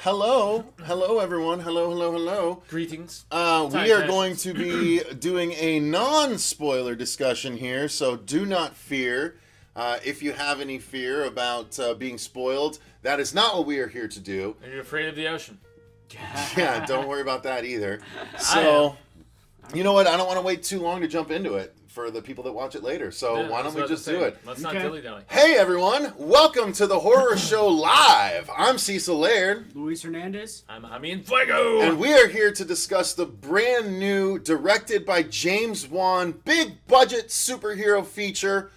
Hello everyone. Hello. Greetings. We are going to be doing a non-spoiler discussion here, so do not fear. If you have any fear about being spoiled, that is not what we are here to do. Are you afraid of the ocean? Yeah, don't worry about that either. So, you know what? I don't want to wait too long to jump into it for the people that watch it later. So why don't we just do it? Let's not dilly-dally. Hey everyone, welcome to the Horror Show Live. I'm Cecil Laird. Luis Hernandez. I'm Jaime Fuego. And we are here to discuss the brand new, directed by James Wan, big budget superhero feature,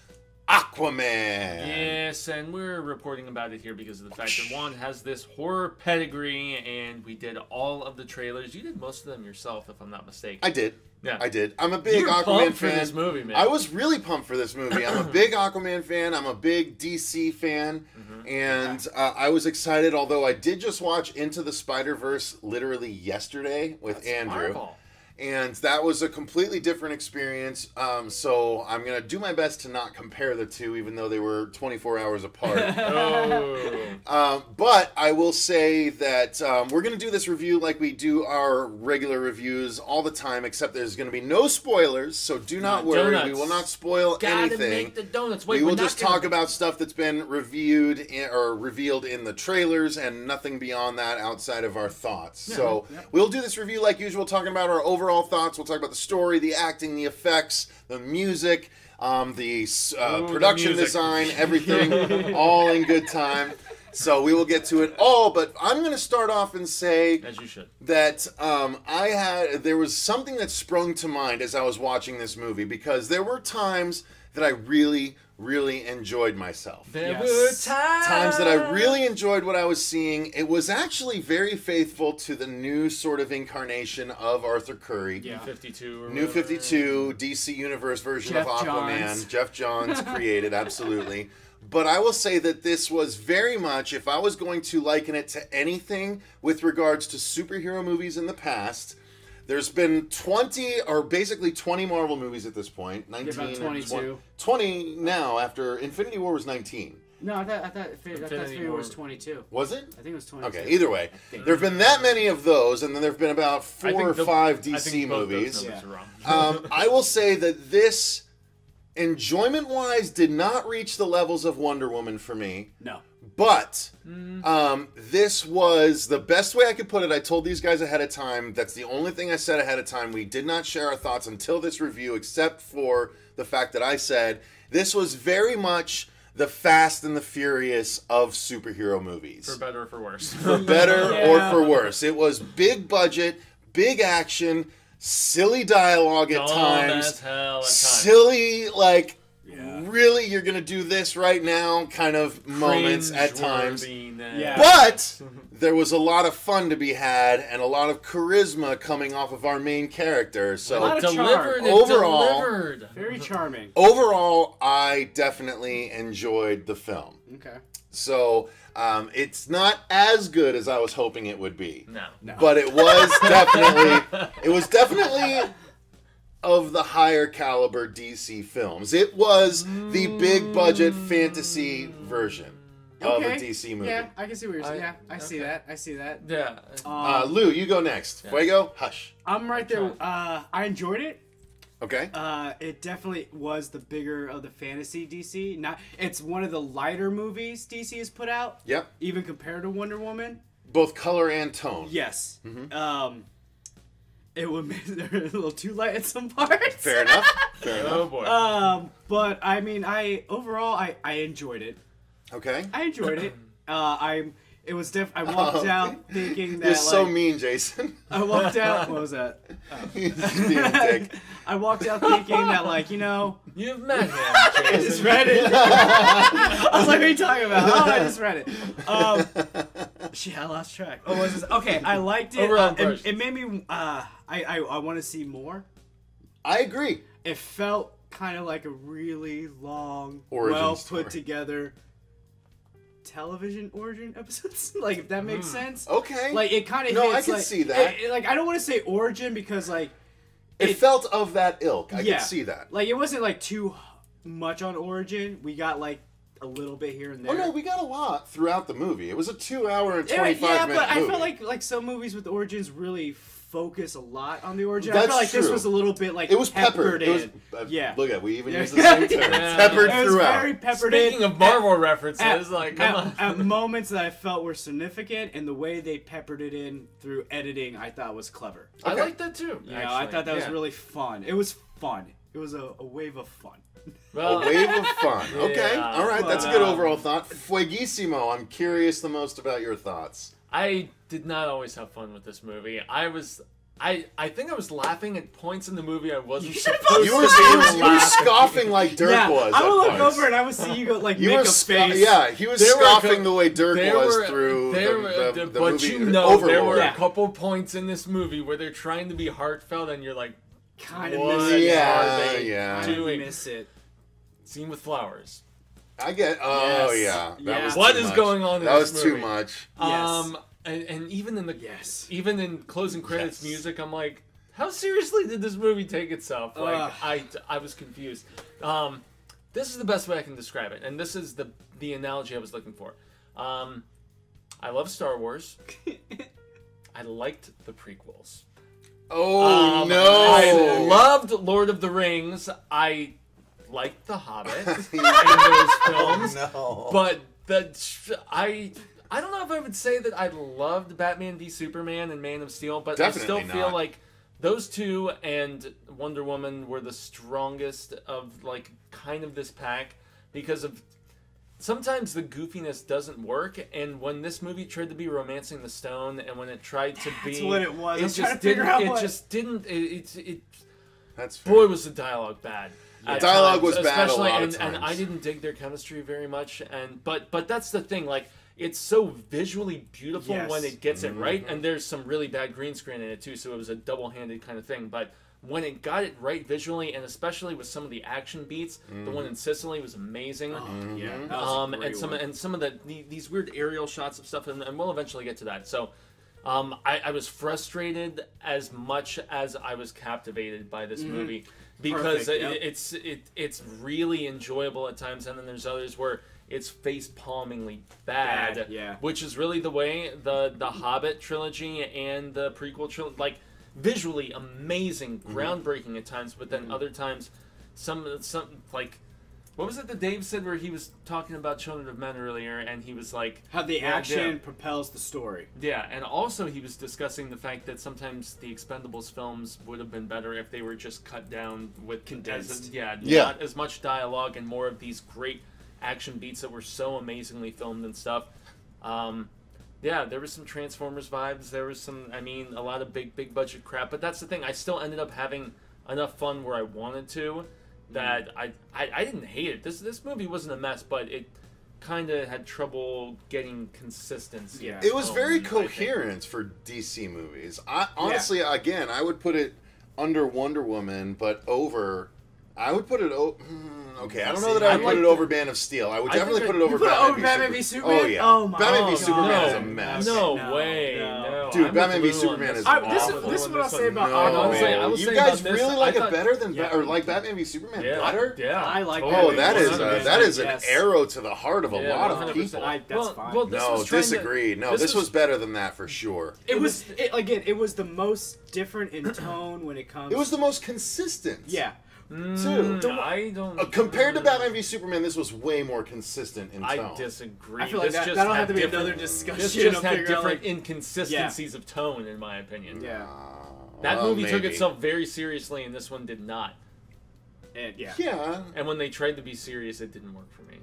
Aquaman. Yes, and we're reporting about it here because of the fact that Juan has this horror pedigree, and we did all of the trailers. You did most of them yourself, if I'm not mistaken. I did. Yeah. I did. I'm a big You were Aquaman pumped fan. for this movie, man. I was really pumped for this movie. I'm a big Aquaman fan. I'm a big DC fan. And I was excited, although I did just watch Into the Spider-Verse literally yesterday with Andrew. Marvel. And that was a completely different experience. So I'm going to do my best to not compare the two, even though they were 24 hours apart. But I will say that we're going to do this review like we do our regular reviews all the time, except there's going to be no spoilers. So do not worry. Donuts. We will not spoil anything. Make the donuts. Wait, we will just talk about stuff that's been reviewed or revealed in the trailers and nothing beyond that outside of our thoughts. Yeah, so we'll do this review like usual, talking about our overall thoughts. We'll talk about the story, the acting, the effects, the music, the production design, everything, all in good time. So we will get to it all, but I'm going to start off and say, as you should, that there was something that sprung to mind as I was watching this movie, because there were times that I really enjoyed myself. There were times that I really enjoyed what I was seeing. It was actually very faithful to the new sort of incarnation of Arthur Curry. Yeah. 52 or New whatever. 52, DC Universe version Jeff of Aquaman. Johns. Jeff Johns created, absolutely. But I will say that this was very much, if I was going to liken it to anything with regards to superhero movies in the past, there's been 20 Marvel movies at this point. 19, about 22. 20 now, after Infinity War was 19. No, I thought Infinity War was 22. Was it? I think it was 22. Okay, either way. There have been that many of those, and then there have been about 4 or 5 DC movies. Those numbers are wrong. I will say that this, enjoyment-wise, did not reach the levels of Wonder Woman for me. No. But this was the best way I could put it. I told these guys ahead of time. That's the only thing I said ahead of time. We did not share our thoughts until this review, except for the fact that I said this was very much the Fast and the Furious of superhero movies. For better or for worse. For better or for worse. It was big budget, big action, silly dialogue at times. As hell at times. Silly, really, you're going to do this right now kind of moments at times. Yeah. But there was a lot of fun to be had and a lot of charisma coming off of our main character. So A lot of Delivered. charm. Overall- Very charming. overall, I definitely enjoyed the film. Okay. So it's not as good as I was hoping it would be. No. But it was definitely of the higher caliber DC films. It was the big budget fantasy version of a DC movie. Yeah, I can see what you're saying. Yeah, I see that. Yeah. Lou, you go next. Fuego, hush. I'm right there. I enjoyed it. Okay. It definitely was the bigger of the fantasy DC. It's one of the lighter movies DC has put out. Yep. Even compared to Wonder Woman. Both color and tone. Yes. It would make it a little too light at some parts. Fair enough. Oh boy. But I mean, I enjoyed it. Okay. I enjoyed it. I walked out thinking that You're so mean, Jason. I walked out. What was that? He's just being a dick. I walked out thinking that You've met him, I Jason. just read it. I was like, what are you talking about? Oh, I just read it. Shit, I lost track. Oh, what's this? Okay, I liked it. It made me. I want to see more. I agree. It felt kind of like a really long, Origin well story. put together television origin episodes. Like, if that makes sense. Okay. Like, it kind of No, hits, I can see that. I don't want to say origin because it felt of that ilk. I yeah, can see that. Like, it wasn't too much on origin. We got a little bit here and there. Oh no, we got a lot throughout the movie. It was a 2 hour and 25 minute movie. Yeah, but I feel like some movies with origins really focus a lot on the origin. That's I feel like true. this was a little bit like it was peppered. in. It was, yeah. Look at we even used the same term. Peppered it was throughout. very peppered Speaking in. of Marvel references, like come on. At moments that I felt were significant, and the way they peppered it in through editing, I thought was clever. I like that too. You know, I thought that was really fun. It was fun. It was a wave of fun. Well, A wave of fun. Okay, Yeah. all right, that's a good overall thought. Fueguissimo, I'm curious the most about your thoughts. I did not always have fun with this movie. I think I was laughing at points in the movie I wasn't supposed You were to. scoffing like Dirk was. I would at look points. over and I would see you go like You make were a face. Yeah, he was There were scoffing the way Dirk was through the but movie you know, Overlord. there were a couple points in this movie where they're trying to be heartfelt, and you're like, Kind of what miss it. Yeah, are they yeah. doing? Miss it. Scene with flowers. I get. Oh Yes. yeah. That Yeah. was What too is much. going on in That this was too movie? much. Yes. And even in the Even in closing credits Yes. music, I'm like, how seriously did this movie take itself? Like, I was confused. This is the best way I can describe it, and this is the analogy I was looking for. I love Star Wars. I liked the prequels. Oh no! I loved Lord of the Rings. I liked The Hobbit in those films. No. But I don't know if I would say that I loved Batman v Superman and Man of Steel, but Definitely I still feel not. like those two and Wonder Woman were the strongest of like kind of this pack because of sometimes the goofiness doesn't work, and when this movie tried to be Romancing the Stone and when it tried to be That's what it was. I it was trying just to figure didn't out it what- just didn't it That's fair. boy was the dialogue bad. At Dialogue times, was bad a especially, lot of and I times. didn't dig their chemistry very much. And but that's the thing, like it's so visually beautiful Yes. when it gets it right, and there's some really bad green screen in it too, so it was a double-handed kind of thing. But when it got it right visually, and especially with some of the action beats, the one in Sicily was amazing. Yeah. That was a great And one. some of these weird aerial shots of stuff, and we'll eventually get to that. So. I was frustrated as much as I was captivated by this movie because Perfect, yep. it's really enjoyable at times, and then there's others where it's face-palmingly bad, yeah. which is really the way the Hobbit trilogy and the prequel trilogy, like visually amazing, groundbreaking at times, but then other times some like. What was it that Dave said where he was talking about Children of Men earlier, and he was like... How the Yeah, action yeah. propels the story. Yeah, and also he was discussing the fact that sometimes the Expendables films would have been better if they were just cut down with Condensed. not as much dialogue and more of these great action beats that were so amazingly filmed and stuff. Yeah, there was some Transformers vibes. There was some, a lot of big budget crap. But that's the thing. I still ended up having enough fun where I wanted to. That I didn't hate it. This movie wasn't a mess, but it kind of had trouble getting consistency. Yeah. It was very I think. coherent for DC movies. Honestly, again, I would put it under Wonder Woman, but over. I would put it. Okay, I don't know that I would put it over Man of Steel. I would I definitely think put it over put it over Batman v Superman? Oh yeah. Oh, my Batman v God. Superman is a No, mess. No way. No. Dude, I'm Batman v with Lou on Superman this is one. awful. This is what I'll say about No, Honestly, I will you say guys about this, really I like it thought- better than Yeah. or like Batman v Superman Yeah. better? Yeah. I like Oh, Batman that v is Superman. that is an Yes. arrow to the heart of a Yeah, lot of 100%. people. That's fine. Well, this No, was trying to- disagree. No, this was better than that for sure. It was the most different in tone when it comes. It was the most consistent. Yeah. Too. I don't. Compared to Batman v Superman, this was way more consistent in tone. I disagree. I feel like This just that'll had have to be different- another discussion. This just of had figuring out, different like- inconsistencies of tone, in my opinion. Yeah. That Well, movie took maybe. itself very seriously, and this one did not. And yeah. Yeah. And when they tried to be serious, it didn't work for me.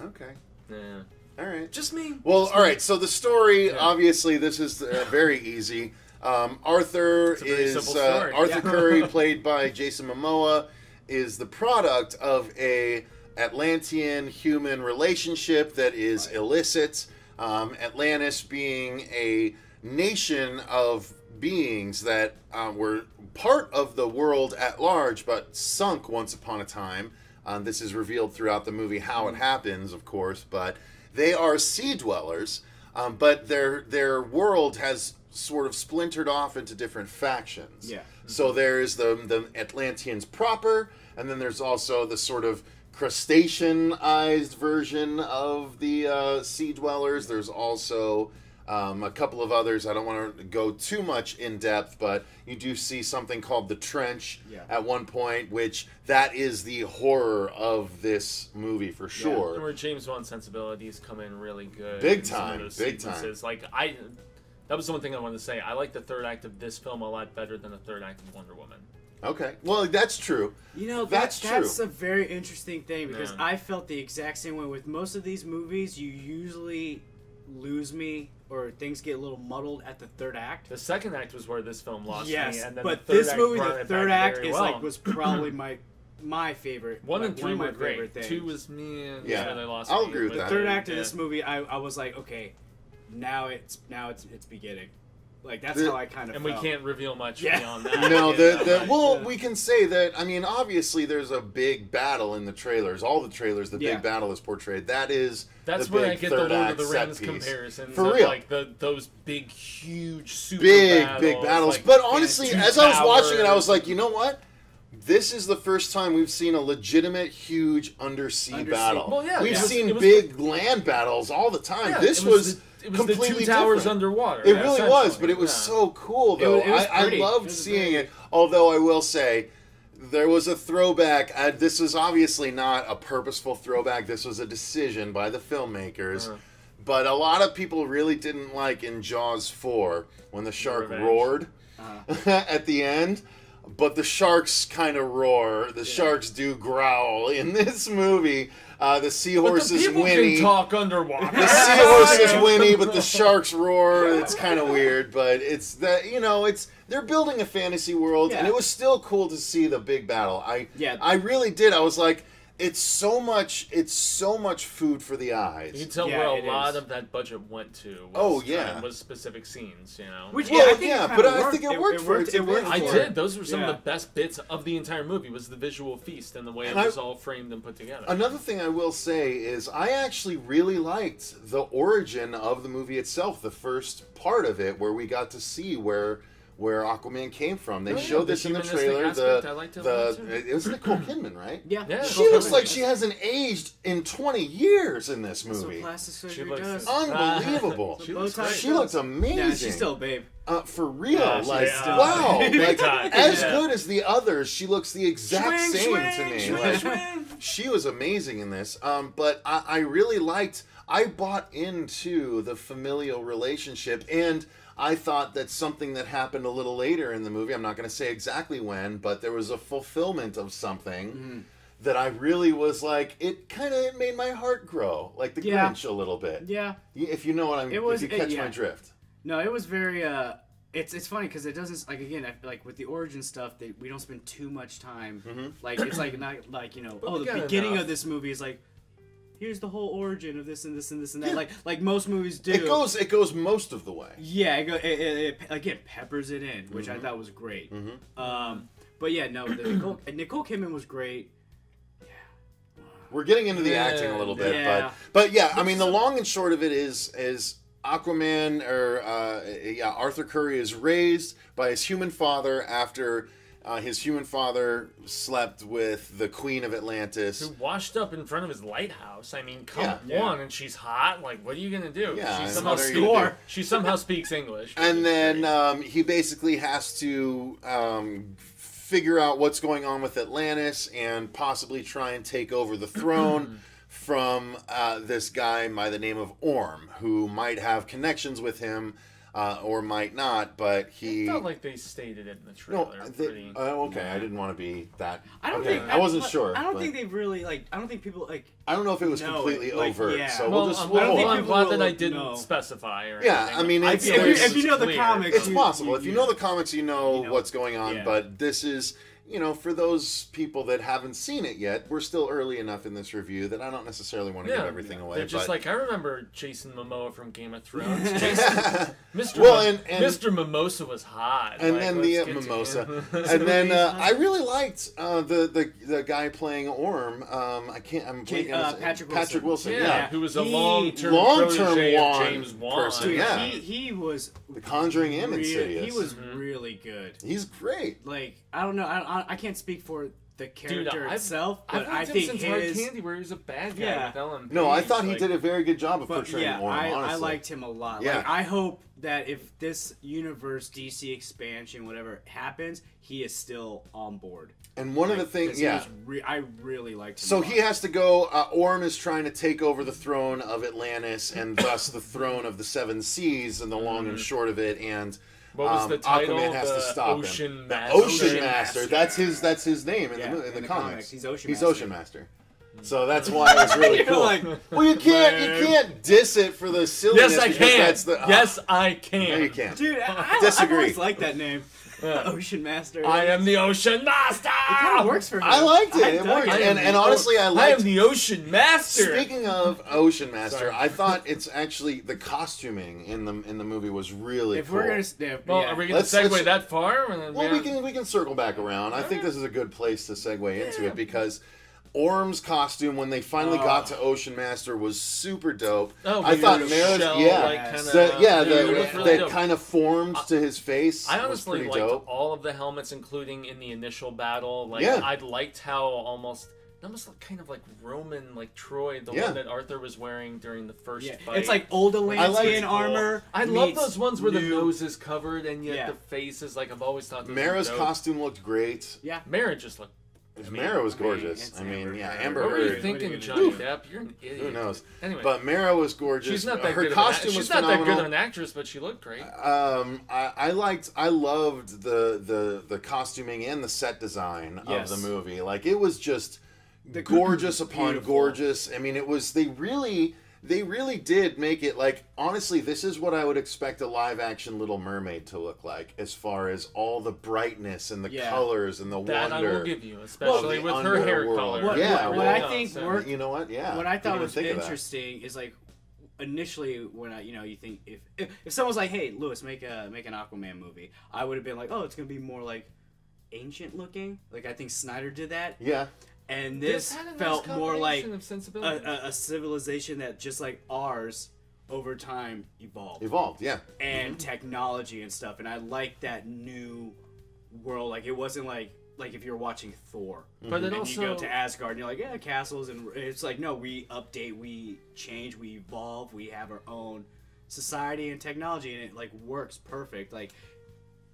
Okay. Yeah. All right. Just me. Well, all right. So the story, Yeah. obviously, this is very easy. Arthur It's a very is simple story. Arthur Yeah. Curry, played by Jason Momoa, is the product of a Atlantean human relationship that is illicit. Atlantis being a nation of beings that were part of the world at large, but sunk once upon a time. This is revealed throughout the movie how it happens, of course, but they are sea dwellers, but their world has sort of splintered off into different factions. Yeah. So there's the Atlanteans proper, and then there's also the sort of crustaceanized version of the sea dwellers. There's also a couple of others. I don't want to go too much in depth, but you do see something called the Trench at one point, which that is the horror of this movie for sure. And where James Wan sensibilities come in really good. Big time. Like that was the one thing I wanted to say. I like the third act of this film a lot better than the third act of Wonder Woman. Okay, well, that's true. You know, that's a very interesting thing, because I felt the exact same way with most of these movies. You usually lose me, or things get a little muddled at the third act. The second act was where this film lost me, and then but the third this movie, act the third act was probably my favorite. 1 and 3 were great. Things. 2 was me. Yeah, they lost I'll me. agree with the that. Third act of this movie, I was like, okay, now it's beginning. Like, that's how I kind of felt. And we can't reveal much beyond that. No, we can say that, I mean, obviously there's a big battle in the trailers. All the trailers, the big battle is portrayed. That's where I get the Lord of the Rings comparisons. For real. Like, those big, huge, super big battles. Like, but honestly, as I was watching it, I was like, you know what? This is the first time we've seen a legitimate, huge undersea battle. Well, we've seen big land battles all the time. Yeah, this was completely the 2 towers different. underwater. It really was, but it was so cool, though. I loved seeing it, although I will say, there was a throwback. This is obviously not a purposeful throwback. This was a decision by the filmmakers. But a lot of people really didn't like in Jaws 4 when the shark roared at the end. But the sharks kind of roar. The sharks do growl in this movie. The seahorses whinny. Can talk underwater. The seahorses whinny, but the sharks roar. It's kind of weird, but it's that they're building a fantasy world, and it was still cool to see the big battle. I really did. I was like, it's so much food for the eyes. You can tell where a lot of that budget went to. Was specific scenes, Which, I think it worked for it. I did. Those were some of the best bits of the entire movie. Was the visual feast and the way it was all framed and put together. Another thing I will say is I actually really liked the origin of the movie itself. The first part of it, where we got to see where Aquaman came from. They showed this in the trailer. It was Nicole Kidman, right? Yeah. She looks like she hasn't aged in 20 years in this movie. Plastic surgery does. Unbelievable. She looks amazing. Yeah, she's still a babe. For real. Wow. As good as the others, she looks the exact same to me. She was amazing in this. But I really liked... I bought into the familial relationship, and I thought that something that happened a little later in the movie, I'm not going to say exactly when, but there was a fulfillment of something that I really was like, it made my heart grow, like the Grinch a little bit. Yeah. If you know what if you catch my drift. No, it was very, it's funny because it doesn't, like, again, I feel like with the origin stuff, we don't spend too much time. Like, it's like, not like, the beginning of this movie is like, here's the whole origin of this and this and this and that. Like most movies do. It goes most of the way. Yeah, it again peppers it in, which I thought was great. But yeah, no, Nicole Kidman was great. Yeah. We're getting into the acting a little bit, but yeah, I mean the long and short of it is Aquaman Arthur Curry is raised by his human father after. His human father slept with the Queen of Atlantis. Who washed up in front of his lighthouse. I mean, come on, and she's hot. Like, what are you going to do? Yeah, she somehow speaks English. And then he basically has to figure out what's going on with Atlantis and possibly try and take over the throne from this guy by the name of Orm, who might have connections with him. Or might not, but he... I felt like they stated it in the trailer. Okay, I didn't want to be that... I wasn't sure. I don't think they've really, I don't think people, I don't know if it was completely overt, so I'm glad that I didn't specify or anything. I mean, if you know the comics... It's possible. If you know the comics, you know what's going on, but this is... for those people that haven't seen it yet, we're still early enough in this review that I don't necessarily want to give everything away. They're just like, I remember Jason Momoa from Game of Thrones. Mr. Mimosa was hot. And then the Mimosa. And then I really liked the guy playing Orm. Patrick Wilson. Yeah, who was a long-term James Wan person. Yeah, he was The Conjuring and Insidious. He was really good. He's great. Like, I don't know. I can't speak for the character Dude, itself, I've but I liked him think since Hard Candy, where he was a bad guy with Ellen No, I Page, thought he like- did a very good job of But portraying yeah, Orm, honestly. I liked him a lot. Yeah. Like, I hope that if this universe DC expansion, whatever happens, he is still on board. And one of the things, I really liked him. So a lot. he has to go. Orm is trying to take over the throne of Atlantis, and thus the throne of the Seven Seas, and the long and short of it. And What was the title? Aquaman has to The stop Ocean him. Master. Ocean Master. That's his name in the in comics. He's Ocean He's Master. Ocean Master. So that's why it was really cool. like, well, you can't diss it for the silliness. Yes, I because can. That's the, Yes, I can. No, you can't. dude, I Disagree. always liked that name. Ocean Master. I am the Ocean Master. It kind of works for him. I liked it. It dug worked. it. And honestly, I liked. am the Ocean Master. Speaking of Ocean Master, Sorry. I thought it's actually the costuming in the movie was really If cool. we're gonna, Well, are we going to segue that far? Well, we can circle back around. I think this is a good place to segue into it because Orm's costume, when they finally got to Ocean Master, was super dope. Oh, I thought the Mara's, shell, that kind of formed to his face. I honestly was liked pretty dope. all of the helmets, including in the initial battle. Like, Yeah. I liked how almost kind of like Roman, like Troy, the Yeah. one that Arthur was wearing during the first fight. It's like old Atlantean armor. I love meets those ones where the new- nose is covered and yet Yeah. the face is like, I've always thought those Mara's were dope. costume looked great. Yeah. Mara just looked. Mara was I mean, gorgeous. it's I mean, Amber yeah, Heard. Amber What were you Heard. thinking, Johnny Depp? You're an idiot. Who knows? Anyway, But Mara was gorgeous. she's not that Her good. costume was She's not that phenomenal. good of an actress, but she looked great. I loved the costuming and the set design Yes. of the movie. Like, it was just gorgeous upon Beautiful. gorgeous. I mean, it was they really did make it like, honestly, this is what I would expect a live action Little Mermaid to look like, as far as all the brightness and the colors and the That wonder. I will give you, especially with her hair underworld. color. What I No, think so- worked. You know what? Yeah. What I thought Didn't was even think of that. interesting is like initially when you think if someone's like, hey, Lewis, make an Aquaman movie, I would have been like, oh, it's gonna be more like ancient looking. Like, I think Snyder did that. Yeah. And this had a nice felt more like combination of sensibilities. a civilization that, just like ours, over time Evolved. Yeah. and technology and stuff. And I like that new world. Like, it wasn't like if you're watching Thor, But it and also you go to Asgard and you're like, yeah, castles, and it's like, no, we update, we change, we evolve, we have our own society and technology, and it like works perfect. Like,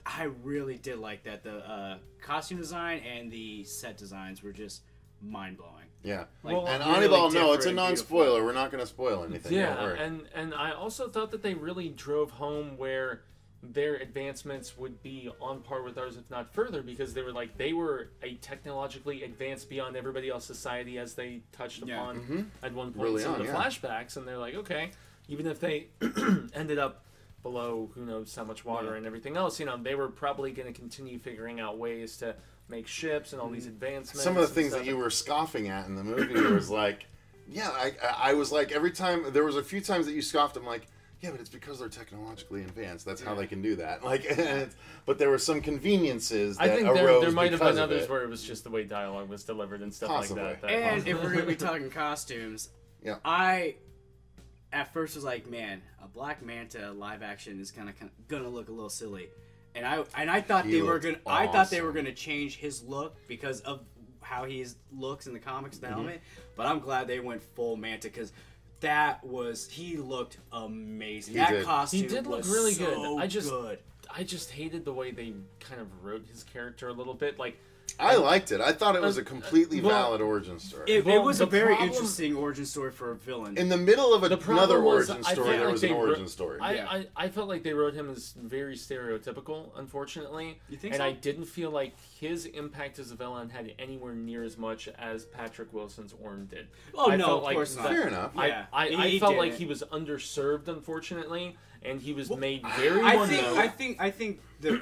I really did like that. The costume design and the set designs were just mind blowing. Yeah. Like, Well, And really Anibal, no, it's a different, non-spoiler. beautiful. We're not going to spoil anything. Don't worry. Yeah, and I also thought that they really drove home where their advancements would be on par with ours, if not further, because they were a technologically advanced beyond everybody else's society, as they touched upon at one point Early in some on, of the yeah. flashbacks, and they're like, okay, even if they ended up below who knows how much water and everything else, they were probably going to continue figuring out ways to make ships and all these advancements. Some of the and things stuff. that you were scoffing at in the movie was like, yeah, I was like, every time, there was a few times that you scoffed, I'm like, yeah, but it's because they're technologically advanced. That's how they can do that. Like, but there were some conveniences that I think arose there might have because been of others it. where it was just the way dialogue was delivered and stuff Possibly. like that. And if we're gonna be talking costumes, Yeah. I at first was like, man, a Black Manta live action is gonna look a little silly, and I thought He they were looked gonna I thought they were awesome. gonna change his look because of how he looks in the comics, the helmet. But I'm glad they went full Manta because he looked amazing. He That did. costume He did look was really so good. good. I just hated the way they kind of wrote his character a little bit. Like, I liked it. I thought it was a completely valid origin story. It Well, was the a very problem- interesting origin story for a villain. in the middle of the another problem was, origin I story, felt there like was they an origin wrote- story. I felt like they wrote him as very stereotypical, unfortunately. You think and so? I didn't feel like his impact as a villain had anywhere near as much as Patrick Wilson's Orm did. Oh, I no, felt of like course not. Fair enough. Yeah, I he felt did like it. he was underserved, unfortunately, and he was made very I one think note. I think the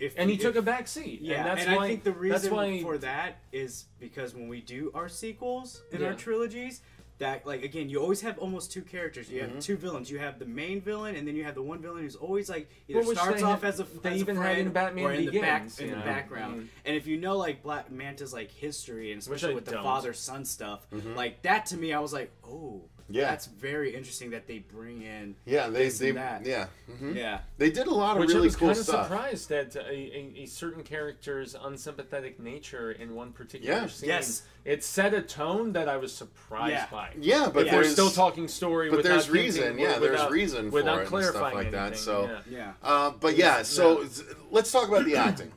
if And he if- took a back seat. Yeah, and, that's and why, I think the reason why, for that is because when we do our sequels in Yeah. our trilogies, that like again, you always have almost two characters. You Mm-hmm. have two villains. You have the main villain, and then you have the one villain who's always like either Well, which starts they off had- as a they as even a had friend in Batman or in Begins, the you know? background. Mm. And if you know like Black Manta's like history and Which especially I with the don't. father son stuff, Mm-hmm. like that to me, I was like, oh, that's very interesting that they bring in. Yeah, they that. yeah. Yeah. They did a lot of Which really I was cool kind of stuff. surprised at a certain character's unsympathetic nature in one particular scene. Yes. It set a tone that I was surprised by. Yeah, but We're still talking story. But without there's hinting, reason. without, There's reason for without it and clarifying stuff like that. anything. So but yeah, so let's talk about the acting.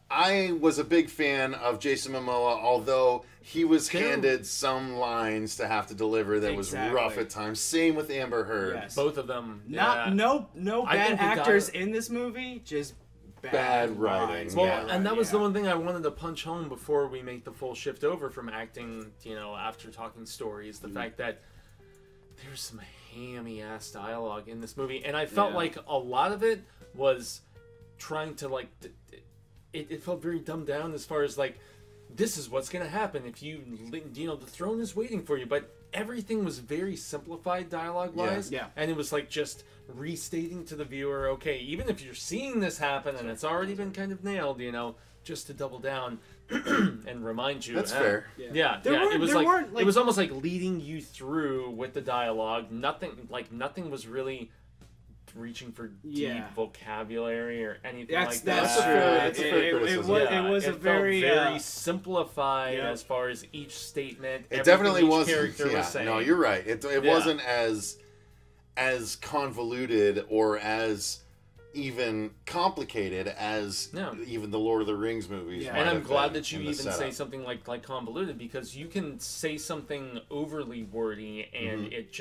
I was a big fan of Jason Momoa, although he was handed some lines to have to deliver that was rough at times. Same with Amber Heard. Yes. Both of them. No bad actors in this movie, just bad writing. Well, and that was the one thing I wanted to punch home before we make the full shift over from acting, after talking stories, the fact that there's some hammy-ass dialogue in this movie, and I felt like a lot of it was trying to, it felt very dumbed down as far as, this is what's going to happen if the throne is waiting for you, but everything was very simplified dialogue-wise, and it was, just restating to the viewer, okay, even if you're seeing this happen and it's already been kind of nailed, just to double down and remind you. That's fair. Yeah. It was it was almost like leading you through with the dialogue. Nothing was really reaching for deep vocabulary or anything like that. That's a fair criticism. It was it very simplified as far as each statement. It definitely was. Character was saying. No, you're right. It wasn't as convoluted or as even complicated as even the Lord of the Rings movies. And I'm glad that you even say something like convoluted, because you can say something overly wordy and it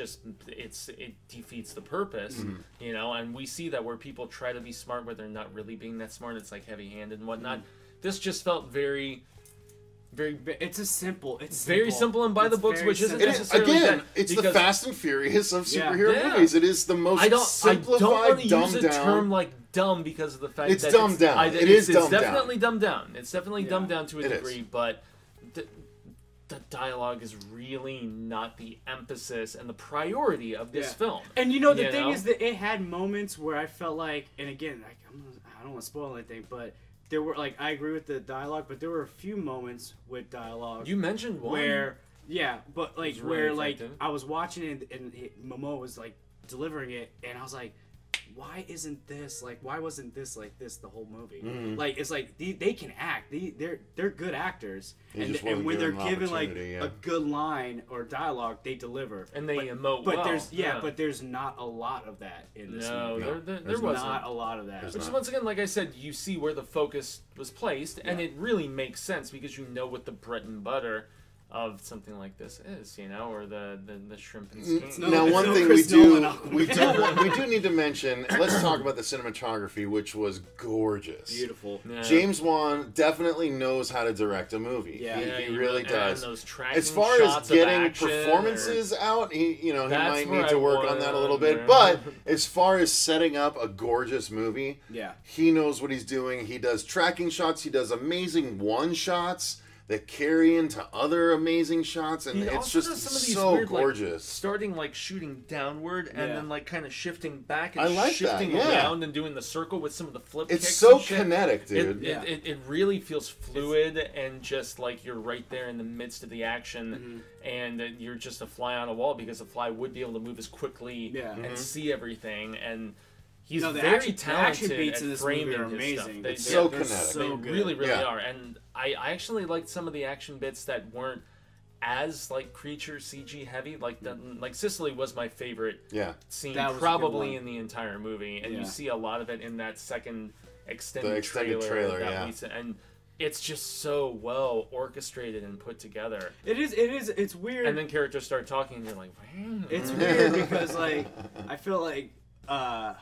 defeats the purpose, and we see that where people try to be smart but they're not really being that smart. It's very whatnot. This just felt very it's very simple and by the books, which isn't necessarily again. It's the Fast and Furious of superhero movies. It is the most simplified, I don't want to use a down. term like dumb because of the fact it's that dumbed down. It's definitely dumbed down. It's definitely dumbed down to a degree, but the dialogue is really not the emphasis and the priority of this film. And the thing is that it had moments where I felt like, and again, I don't want to spoil anything, but there were I agree with the dialogue, but there were a few moments with dialogue. You mentioned one where but where effective. I was watching it and Momoa was delivering it, and I was like, why isn't this why wasn't this like this the whole movie? It's they can act. They're good actors, and when they're given a good line or dialogue, they deliver and they emote. But well. But there's not a lot of that in this movie. There wasn't. Not a lot of that. Which is, once again, like I said, you see where the focus was placed, and it really makes sense because you know what the bread and butter of something like this is, or the shrimp and skate. Now, one thing we do need to mention. Let's talk about the cinematography, which was gorgeous, beautiful. Yeah. James Wan definitely knows how to direct a movie. He really does. As far as getting performances out, he might need to work on that a little bit. But as far as setting up a gorgeous movie, he knows what he's doing. He does tracking shots. He does amazing one-shots that carry into other amazing shots, and it's just so weird, gorgeous. Starting shooting downward and then kind of shifting back and shifting that, around and doing the circle with some of the flip kicks. It's so kinetic, dude. It really feels fluid and just you're right there in the midst of the action, and you're just a fly on a wall because the fly would be able to move as quickly and see everything. And he's very talented at framing his stuff. It's so kinetic. So they really, really are. And I actually liked some of the action bits that weren't as creature CG heavy. Like Sicily was my favorite scene probably in the entire movie, and you see a lot of it in that second extended trailer that we saw. And it's just so well orchestrated and put together. It is. It's weird. And then characters start talking, and you're like, wow. It's weird because I feel a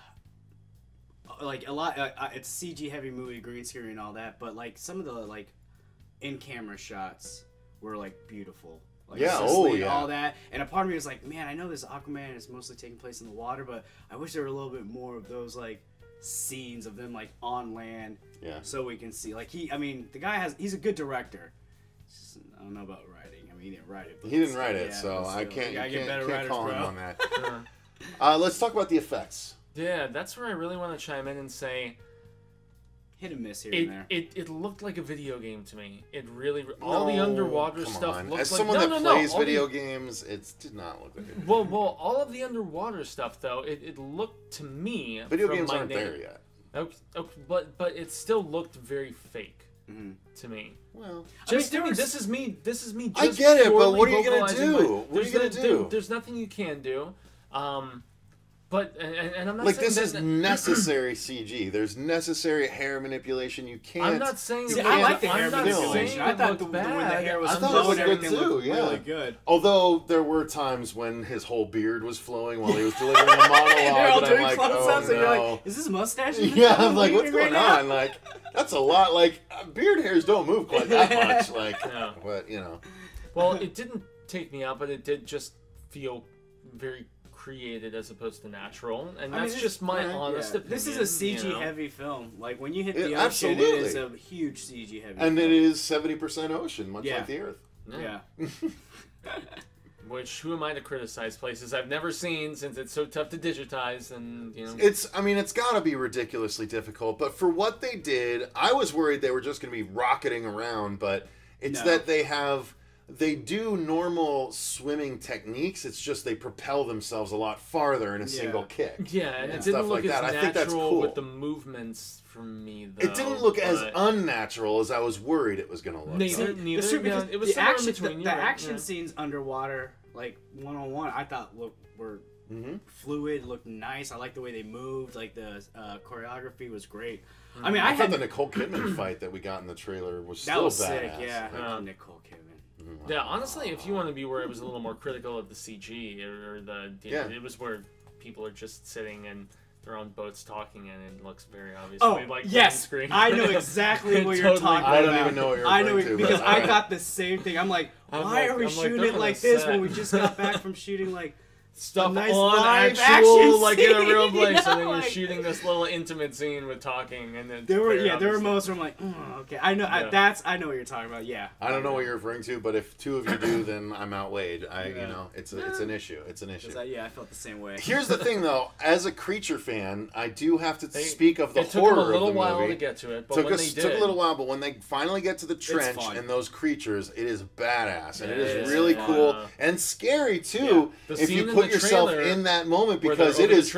lot. It's a CG heavy movie, green screen and all that, but some of the in-camera shots were beautiful. Sicily, all that. And a part of me was man, I know this Aquaman is mostly taking place in the water, but I wish there were a little bit more of those scenes of them on land. Yeah. So we can see the guy he's a good director. Just, I don't know about writing. He didn't write it. He didn't write it, so I can't call him on that. Let's talk about the effects. Yeah, that's where I really want to chime in and say hit and miss here and there. It looked like a video game to me. It really all the underwater stuff looked like. As someone that plays video games, it did not look like a well, all of the underwater stuff though, it looked to me. Video games aren't there yet. Okay, but it still looked very fake to me. Well, just this is me. This is me. Just I get it, but what are you gonna vocalizing do? What are you gonna do? There's nothing you can do. But and I'm not like saying this is necessary CG. There's necessary hair manipulation. You can't. I'm not saying. See, I like the hair manipulation. I thought the way the hair was flowing, everything looked really good. Although there were times when his whole beard was flowing while he was delivering a monologue, They're all and doing I'm like, close-ups, oh and you're no. like, is this mustache? Yeah, I'm like, what's going on? Like, that's a lot. Like, beard hairs don't move quite that much. Like, but you know. Well, it didn't take me out, but it did just feel very created as opposed to natural, and that's just my honest opinion. This is a CG heavy film. Like when you hit the ocean, absolutely. it is a huge CG heavy. And film. it is 70% ocean, much like the Earth. Yeah. Which who am I to criticize places I've never seen since it's so tough to digitize and you know. I mean it's got to be ridiculously difficult, but for what they did, I was worried they were just going to be rocketing around, but it's that they do normal swimming techniques. It's just they propel themselves a lot farther in a single kick. Yeah, and it didn't look as natural I think that's cool. With the movements for me, though. It didn't look as unnatural as I was worried it was going to look. Neither. It was somewhere in between. The action scenes underwater, like one-on-one, I thought were fluid, looked nice. I liked the way they moved. Like the choreography was great. I mean, I thought the Nicole Kidman fight that we got in the trailer was still badass. Sick. Yeah, Nicole Kidman. Yeah, honestly, if you want to be where I was a little more critical of the CG or the, it was where people are just sitting and they're on boats talking and it looks very obviously like yes, screen. I know exactly what you're talking about. I don't even know what you're referring to. Because I got the same thing. I'm like, why are we shooting it like this when we just got back from shooting like stuff nice on actual like in a real place, and then you're shooting this little intimate scene with talking, and then there were moments where I'm like, okay, I know I know what you're talking about. Yeah, I don't know what you're referring to, but if two of you do, then I'm outweighed. You know, it's an issue. It's an issue. I felt the same way. Here's the thing, though, as a creature fan, I do have to speak of the horror of the movie. It took them a little while to get to it, but when they did, took a little while, but when they finally get to the trench and those creatures, it is badass, and it is really cool and scary too. If you put yourself in that moment, because it is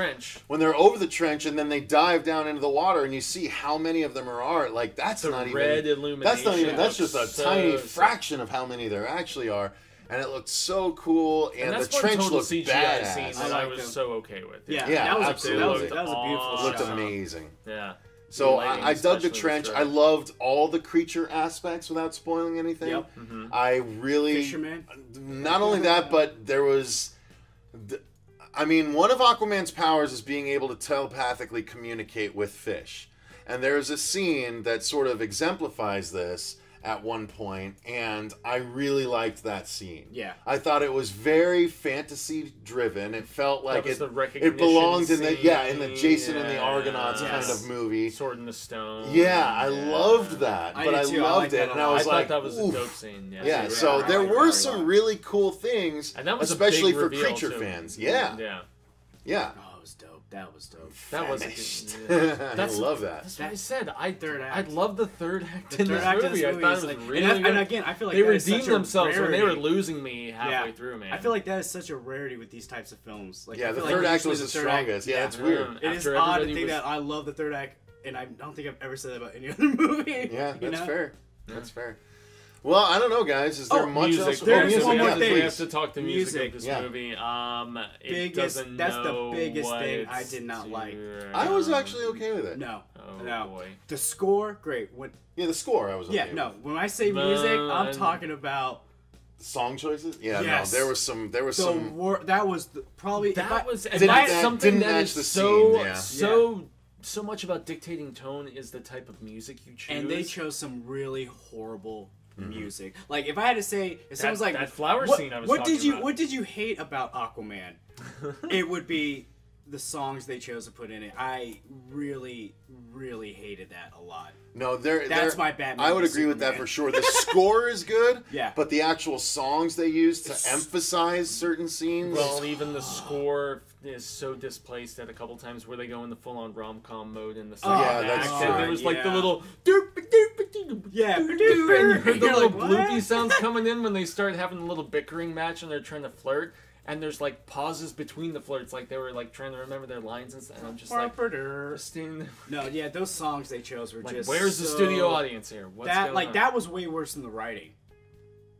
when they're over the trench and then they dive down into the water and you see how many of them are. Like that's not even red illumination. That's just a tiny fraction of how many there actually are. And it looked so cool, and the trench looked badass. Scene that I was so okay with. Yeah, absolutely. That was a beautiful shot. Looked amazing. Yeah. So I dug the trench. I loved all the creature aspects without spoiling anything. Yep. I really, Fisherman. Not only that, but there was. I mean, one of Aquaman's powers is being able to telepathically communicate with fish. And there's a scene that sort of exemplifies this at one point, and I really liked that scene. Yeah. I thought it was very fantasy-driven. It felt like it belonged in the Jason and the Argonauts kind of movie. Sword in the Stone. Yeah, I loved that. But I loved it, and I was like, that was a dope scene. Yeah, so there were some really cool things, and that was especially for creature fans. Yeah. Oh, it was dope. That was dope. That was I love that. That's what I said. I act. love the third act in this movie. I thought it was really good. And again, I feel like they redeemed themselves when they were losing me halfway through, man. I feel like that is such a rarity with these types of films. Like, the third act was the strongest. Yeah, it's weird. It is odd to think that I love the third act, and I don't think I've ever said that about any other movie. Yeah, that's fair. That's fair. Well, I don't know, guys. Is there much else? There's one more thing. We have to talk the music of this movie. That's the biggest thing I did not like. I was actually okay with it. No. Boy. The score, great. The score I was okay with. No. When I say music, I'm talking about song choices. Yeah, no. There was some. That was probably something that is so much about dictating tone is the type of music you choose. And they chose some really horrible music. Like if I had to say, if someone's like that flower scene I was talking about. What did you hate about Aquaman? It would be the songs they chose to put in it, I really, really hated that a lot. No, that's my Batman. I would agree with that for sure. The score is good, yeah, but the actual songs they use to emphasize certain scenes. Well, even the score is so displaced at a couple times where they go into full-on rom-com mode in the second act. That's true. And there was like the little yeah, and you heard the little like, bloopy sounds coming in when they start having a little bickering match and they're trying to flirt. And there's like pauses between the flirts, like they were like trying to remember their lines and stuff. And I'm just like, no, yeah, those songs they chose were like, just. Where's the studio audience here? What's going on? That was way worse than the writing,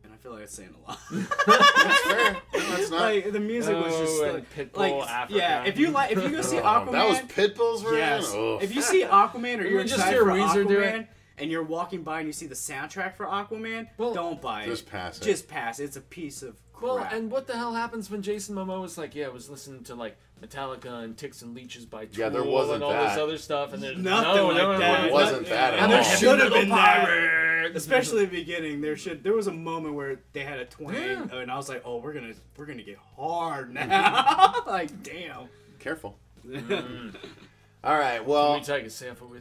and I feel like it's saying a lot. That's fair. That's not. Like the music was just Pitbull, Africa. Yeah, if you go see Aquaman, that was Pitbull's version. Yes. Oh. If you see Aquaman or you're just excited hear for Weezer do it. Aquaman, and you're walking by and you see the soundtrack for Aquaman, don't buy it. Just pass it. Just pass it. It's a piece of crap. Well, and what the hell happens when Jason Momoa was like, I was listening to like Metallica and Ticks and Leeches by Tool there wasn't and all that. this other stuff, and there's nothing like that. It wasn't that at And all. there should have been pirate. that. Especially at the beginning, there was a moment where they had a twang, and I was like, oh, we're gonna get hard now. Like, damn. Careful. All right, well,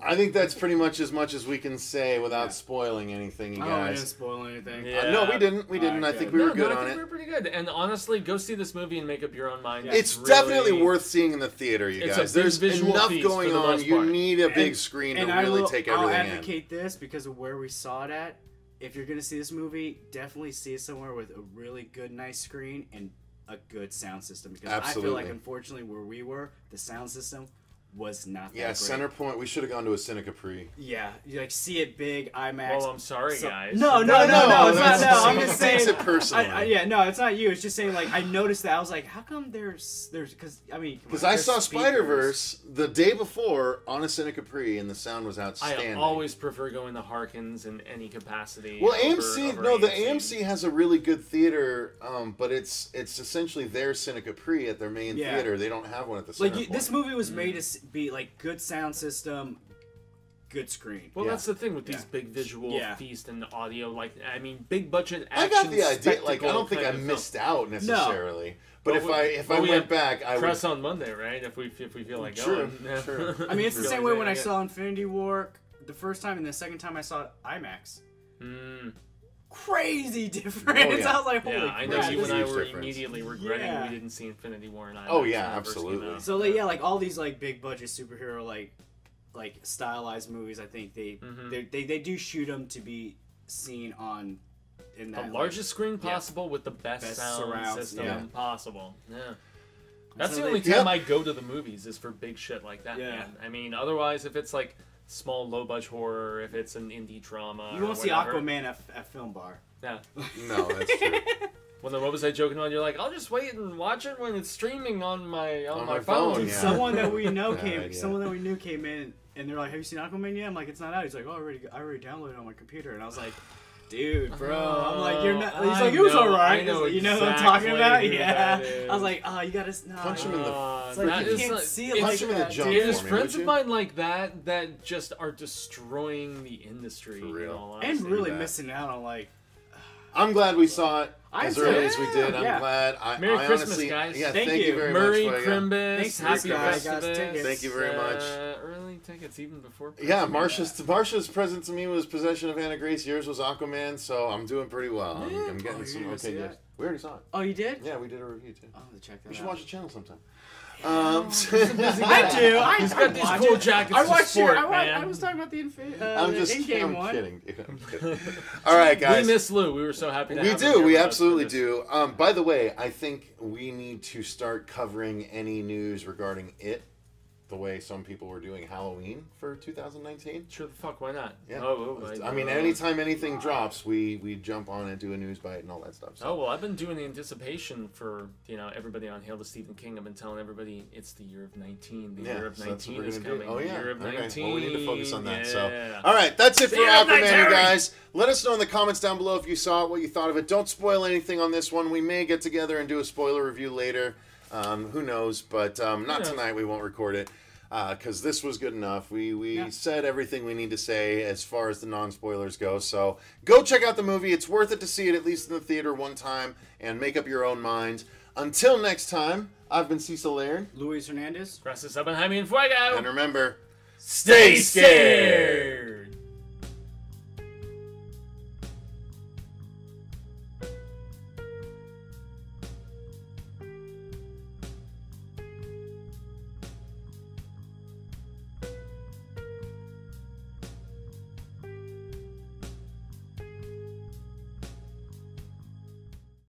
I think that's pretty much as we can say without spoiling anything, you guys. Oh, I didn't spoil anything. Yeah. No, we didn't. We didn't. I think we were good on it. We were pretty good. And honestly, go see this movie and make up your own mind. Yeah. It's really, definitely worth seeing in the theater, you guys. There's enough going on. You need a big screen to really take everything in. I'll advocate this because of where we saw it at. If you're going to see this movie, definitely see it somewhere with a really good, nice screen and a good sound system. Because I feel like, unfortunately, where we were, the sound system was not that great. Center Point. We should have gone to a Cine Capri. Yeah, you like see it big, IMAX. Well, I'm sorry, guys. No, it's not. No, I'm just saying. It personally. No, it's not you. It's just saying. Like, I noticed that. I was like, how come there's because I saw Spider-Verse the day before on a Cine Capri and the sound was outstanding. I always prefer going to Harkins in any capacity. Well, the AMC has a really good theater, but it's essentially their Cine Capri at their main theater. They don't have one at the Center Point. This movie was made to be like good sound system, good screen. Well, that's the thing with these big visual feast and audio. Like, I mean, big budget action. I got the idea. Like, I don't think I missed out necessarily. No. But if I went back, I would press on Monday, right? If we feel like going. True. I mean, it's the same way when I saw Infinity War the first time and the second time I saw it IMAX. Crazy difference. I was like, holy crap. I know you and I were immediately regretting we didn't see Infinity War in IMAX. Oh yeah, absolutely. So like all these like big budget superhero like stylized movies, I think they do shoot them to be seen on in that the largest screen possible with the best sound system possible. Yeah. That's the only time I go to the movies is for big shit like that, man. I mean, otherwise, if it's like small, low-budget horror, if it's an indie drama, you won't see Aquaman at Film Bar. Yeah. No, that's true. What was I joking on? You're like, I'll just wait and watch it when it's streaming on my phone. phone. Yeah. Someone that we know came in, and they're like, "Have you seen Aquaman yet?" I'm like, "It's not out." He's like, "Oh, I already downloaded it on my computer," and I was like, "Dude, bro," I'm like, "You're not." He's like, "It was alright." You know what I'm talking about? Yeah. I was like, "Oh, you gotta punch him in the. It's like you can't see it like that. There's friends of mine like that just are destroying the industry. For real. And really missing out on like. I'm glad we saw it as early as we did. I'm glad. Merry Christmas, honestly, guys. Yeah, thank you very Merry much. Crimbus. Happy Festivus. Thank you very much. Early tickets even before. Yeah, Marsha's present to me was Possession of Anna Grace. Yours was Aquaman, so I'm doing pretty well. I'm getting some okay gifts. We already saw it. Oh, you did? Yeah, we did a review too. I'll have to check that out. We should watch the channel sometime. I do. He's got these cool jackets. I was talking about the in-game one. I'm kidding. All right, guys. We miss Lou. We were so happy to have him. We do. We absolutely do. By the way, I think we need to start covering any news regarding it the way some people were doing Halloween for 2019. Sure the fuck, why not? Yeah. I mean, anytime anything drops, we jump on and do a news bite and all that stuff. So. Oh, well, I've been doing the anticipation for, everybody on Hail to Stephen King. I've been telling everybody it's the year of 19. The year of 19 is coming. Oh, yeah. The year of 19. Well, we need to focus on that. So, all right, that's it for Aquaman, you guys. Let us know in the comments down below if you saw it, what you thought of it. Don't spoil anything on this one. We may get together and do a spoiler review later. Who knows? But not tonight. We won't record it. Because this was good enough. We said everything we need to say as far as the non-spoilers go. So go check out the movie. It's worth it to see it at least in the theater one time and make up your own mind. Until next time, I've been Cecil Laird. Luis Hernandez. Gracias, Jaime, and Fuego. And remember, stay scared.